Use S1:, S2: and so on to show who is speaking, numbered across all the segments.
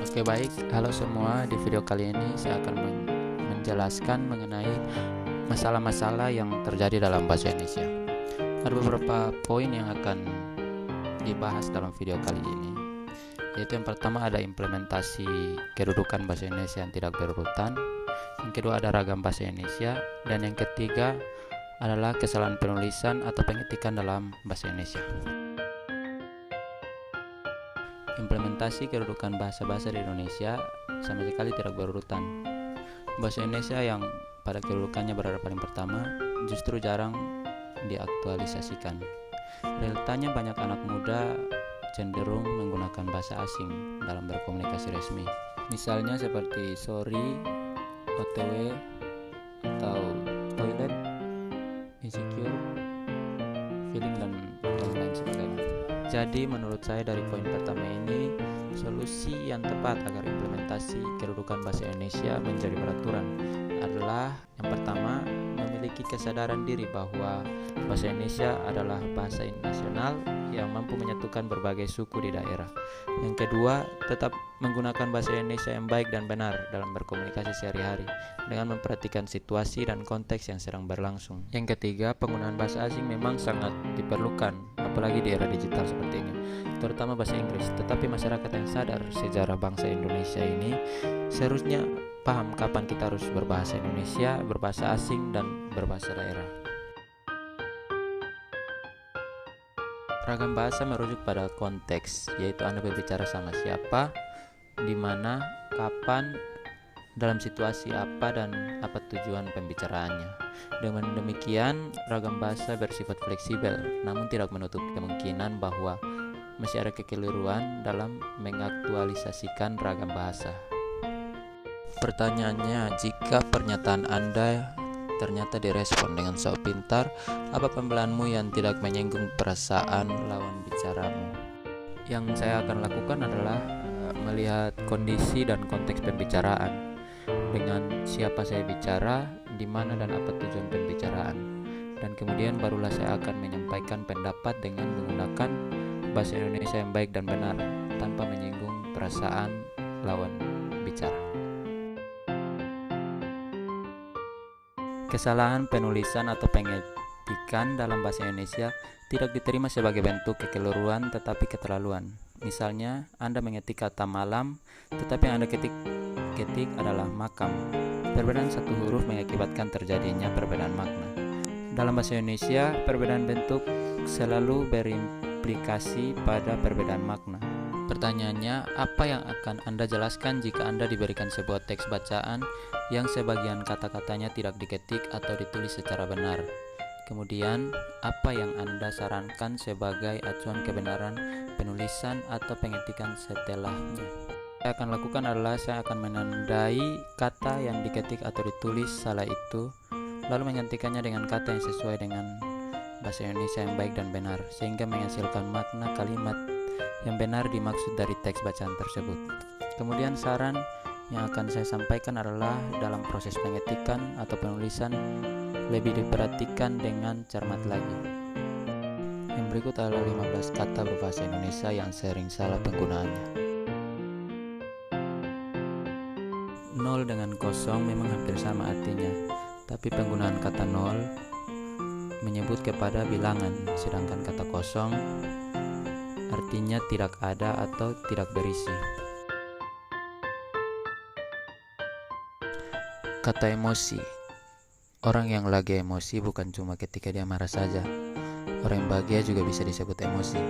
S1: Oke baik, halo semua. Di video kali ini saya akan menjelaskan mengenai masalah-masalah yang terjadi dalam bahasa Indonesia. Ada beberapa poin yang akan dibahas dalam video kali ini, yaitu yang pertama ada implementasi kedudukan bahasa Indonesia yang tidak berurutan, yang kedua ada ragam bahasa Indonesia, dan yang ketiga adalah kesalahan penulisan atau pengetikan dalam bahasa Indonesia. Implementasi kedudukan bahasa-bahasa di Indonesia sama sekali tidak berurutan. Bahasa Indonesia yang pada kedudukannya berada paling pertama justru jarang diaktualisasikan. Realitanya banyak anak muda cenderung menggunakan bahasa asing dalam berkomunikasi resmi. Misalnya seperti sorry, OTW, atau toilet, insecure, feeling, dan lain sebagainya. Jadi menurut saya dari poin pertama ini, solusi yang tepat agar implementasi kedudukan bahasa Indonesia menjadi peraturan adalah yang pertama, memiliki kesadaran diri bahwa bahasa Indonesia adalah bahasa nasional yang mampu menyatukan berbagai suku di daerah. Yang kedua, tetap menggunakan bahasa Indonesia yang baik dan benar dalam berkomunikasi sehari-hari dengan memperhatikan situasi dan konteks yang sedang berlangsung. Yang ketiga, penggunaan bahasa asing memang sangat diperlukan, apalagi di era digital seperti ini, terutama bahasa Inggris. Tetapi masyarakat yang sadar sejarah bangsa Indonesia ini seharusnya paham kapan kita harus berbahasa Indonesia, berbahasa asing, dan berbahasa daerah. Ragam bahasa merujuk pada konteks, yaitu Anda berbicara sama siapa, di mana, kapan, dalam situasi apa, dan apa tujuan pembicaraannya. Dengan demikian, ragam bahasa bersifat fleksibel, namun tidak menutup kemungkinan bahwa masih ada kekeliruan dalam mengaktualisasikan ragam bahasa. Pertanyaannya, jika pernyataan Anda ternyata direspon dengan sok pintar, apa pembelaanmu yang tidak menyinggung perasaan lawan bicaramu? Yang saya akan lakukan adalah melihat kondisi dan konteks pembicaraan, dengan siapa saya bicara, di mana dan apa tujuan pembicaraan, dan kemudian barulah saya akan menyampaikan pendapat dengan menggunakan bahasa Indonesia yang baik dan benar tanpa menyinggung perasaan lawan bicara. Kesalahan penulisan atau pengetikan dalam bahasa Indonesia tidak diterima sebagai bentuk kekeliruan tetapi keterlaluan. Misalnya, Anda mengetik kata malam, tetapi yang Anda ketik adalah makam. Perbedaan satu huruf mengakibatkan terjadinya perbedaan makna. Dalam bahasa Indonesia, perbedaan bentuk selalu berimplikasi pada perbedaan makna. Pertanyaannya, apa yang akan Anda jelaskan jika Anda diberikan sebuah teks bacaan yang sebagian kata-katanya tidak diketik atau ditulis secara benar? Kemudian, apa yang Anda sarankan sebagai acuan kebenaran penulisan atau pengetikan setelahnya? Yang saya akan lakukan adalah saya akan menandai kata yang diketik atau ditulis salah itu, lalu menggantikannya dengan kata yang sesuai dengan bahasa Indonesia yang baik dan benar, sehingga menghasilkan makna kalimat yang benar dimaksud dari teks bacaan tersebut. Kemudian saran yang akan saya sampaikan adalah dalam proses pengetikan atau penulisan lebih diperhatikan dengan cermat lagi. Yang berikut adalah 15 kata berbahasa Indonesia yang sering salah penggunaannya. Nol dengan kosong memang hampir sama artinya, tapi penggunaan kata nol menyebut kepada bilangan, sedangkan kata kosong artinya tidak ada atau tidak berisi. Kata emosi. Orang yang lagi emosi bukan cuma ketika dia marah saja. Orang yang bahagia juga bisa disebut emosi.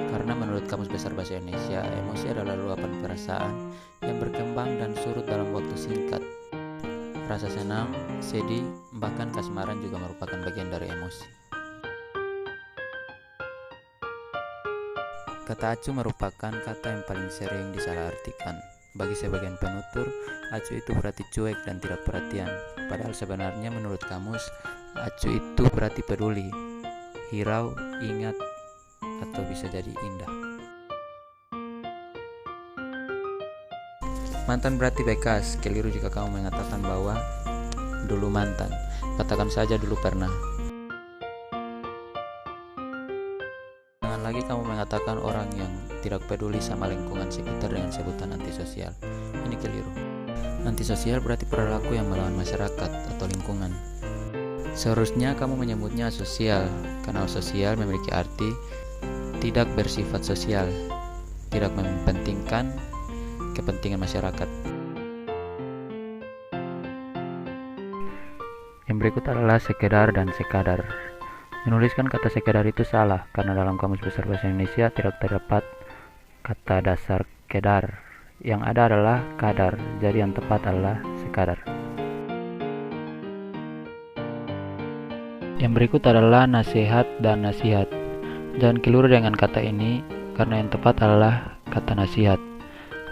S1: Karena menurut Kamus Besar Bahasa Indonesia, emosi adalah luapan perasaan yang berkembang dan surut dalam waktu singkat. Rasa senang, sedih, bahkan kasmaran juga merupakan bagian dari emosi. Kata acuh merupakan kata yang paling sering disalahartikan. Bagi sebagian penutur, acuh itu berarti cuek dan tidak perhatian. Padahal sebenarnya menurut kamus, acuh itu berarti peduli, hirau, ingat, atau bisa jadi indah. Mantan berarti bekas. Keliru jika kamu mengatakan bahwa dulu mantan. Katakan saja dulu pernah. Jangan lagi kamu mengatakan orang yang tidak peduli sama lingkungan sekitar dengan sebutan antisosial. Ini keliru. Antisosial berarti perilaku yang melawan masyarakat atau lingkungan. Seharusnya kamu menyebutnya asosial, karena asosial memiliki arti tidak bersifat sosial, tidak mementingkan kepentingan masyarakat. Yang berikut adalah sekedar dan sekadar. Menuliskan kata sekedar itu salah, karena dalam Kamus Besar Bahasa Indonesia tidak terdapat kata dasar kedar. Yang ada adalah kadar, jadi yang tepat adalah sekadar. Yang berikut adalah nasihat dan nasihat. Jangan keliru dengan kata ini, karena yang tepat adalah kata nasihat.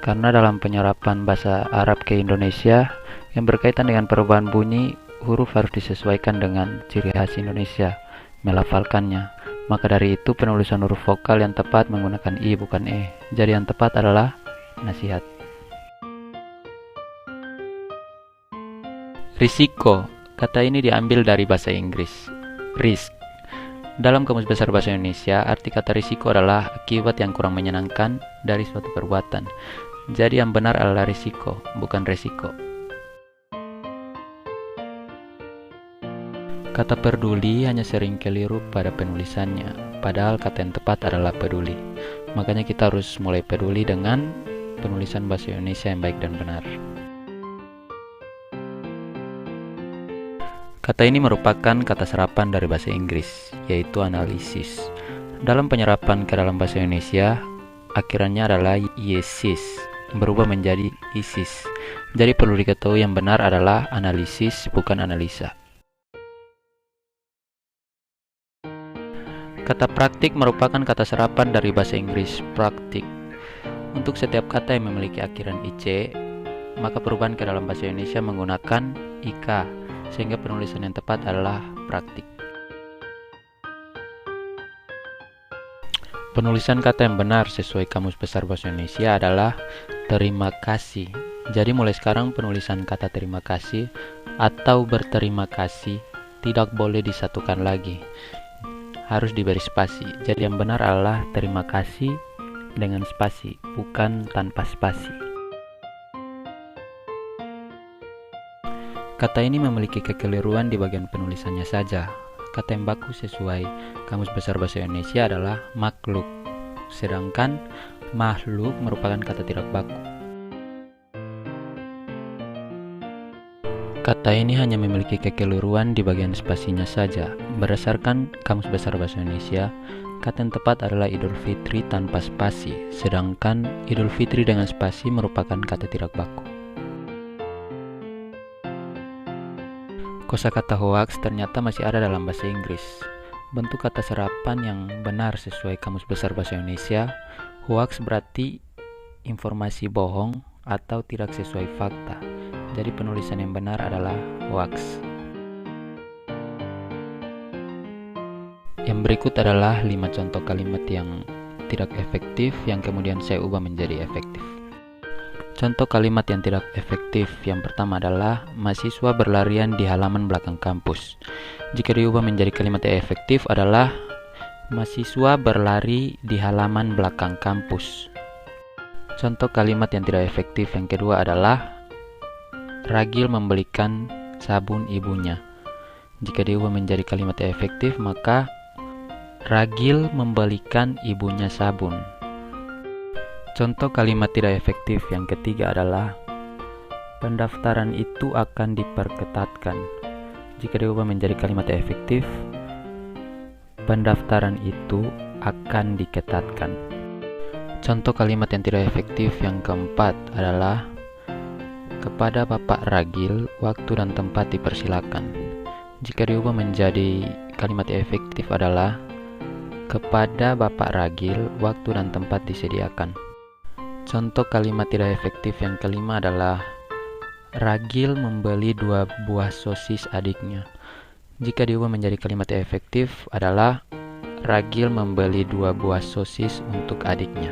S1: Karena dalam penyerapan bahasa Arab ke Indonesia yang berkaitan dengan perubahan bunyi, huruf harus disesuaikan dengan ciri khas Indonesia, melafalkannya. Maka dari itu penulisan huruf vokal yang tepat menggunakan i bukan e. Jadi yang tepat adalah nasihat. Risiko. Kata ini diambil dari bahasa Inggris, risk. Dalam Kamus Besar Bahasa Indonesia, arti kata risiko adalah akibat yang kurang menyenangkan dari suatu perbuatan. Jadi yang benar adalah risiko, bukan resiko. Kata peduli hanya sering keliru pada penulisannya, padahal kata yang tepat adalah peduli. Makanya kita harus mulai peduli dengan penulisan bahasa Indonesia yang baik dan benar. Kata ini merupakan kata serapan dari bahasa Inggris, yaitu analisis. Dalam penyerapan ke dalam bahasa Indonesia, akhirannya adalah yesis, berubah menjadi isis. Jadi perlu diketahui yang benar adalah analisis, bukan analisa. Kata praktik merupakan kata serapan dari bahasa Inggris, praktik. Untuk setiap kata yang memiliki akhiran ic, maka perubahan ke dalam bahasa Indonesia menggunakan ik, sehingga penulisan yang tepat adalah praktik. Penulisan kata yang benar sesuai Kamus Besar Bahasa Indonesia adalah terima kasih. Jadi mulai sekarang penulisan kata terima kasih atau berterima kasih tidak boleh disatukan lagi, harus diberi spasi. Jadi yang benar adalah terima kasih dengan spasi, bukan tanpa spasi. Kata ini memiliki kekeliruan di bagian penulisannya saja. Kata yang baku sesuai Kamus Besar Bahasa Indonesia adalah makhluk, sedangkan makhluk merupakan kata tidak baku. Kata ini hanya memiliki kekeliruan di bagian spasinya saja. Berdasarkan Kamus Besar Bahasa Indonesia, kata yang tepat adalah Idul Fitri tanpa spasi, sedangkan Idul Fitri dengan spasi merupakan kata tidak baku. Kosakata hoax ternyata masih ada dalam bahasa Inggris. Bentuk kata serapan yang benar sesuai Kamus Besar Bahasa Indonesia, hoax berarti informasi bohong atau tidak sesuai fakta. Jadi penulisan yang benar adalah hoax. Yang berikut adalah 5 contoh kalimat yang tidak efektif yang kemudian saya ubah menjadi efektif. Contoh kalimat yang tidak efektif yang pertama adalah mahasiswa berlarian di halaman belakang kampus. Jika diubah menjadi kalimat yang efektif adalah mahasiswa berlari di halaman belakang kampus. Contoh kalimat yang tidak efektif yang kedua adalah Ragil membelikan sabun ibunya. Jika diubah menjadi kalimat yang efektif, maka Ragil membelikan ibunya sabun. Contoh kalimat tidak efektif yang ketiga adalah pendaftaran itu akan diperketatkan. Jika diubah menjadi kalimat yang efektif, pendaftaran itu akan diketatkan. Contoh kalimat yang tidak efektif yang keempat adalah kepada Bapak Ragil, waktu dan tempat dipersilakan. Jika diubah menjadi kalimat yang efektif adalah kepada Bapak Ragil, waktu dan tempat disediakan. Contoh kalimat tidak efektif yang kelima adalah Ragil membeli 2 buah sosis adiknya. Jika diubah menjadi kalimat yang efektif adalah Ragil membeli 2 buah sosis untuk adiknya.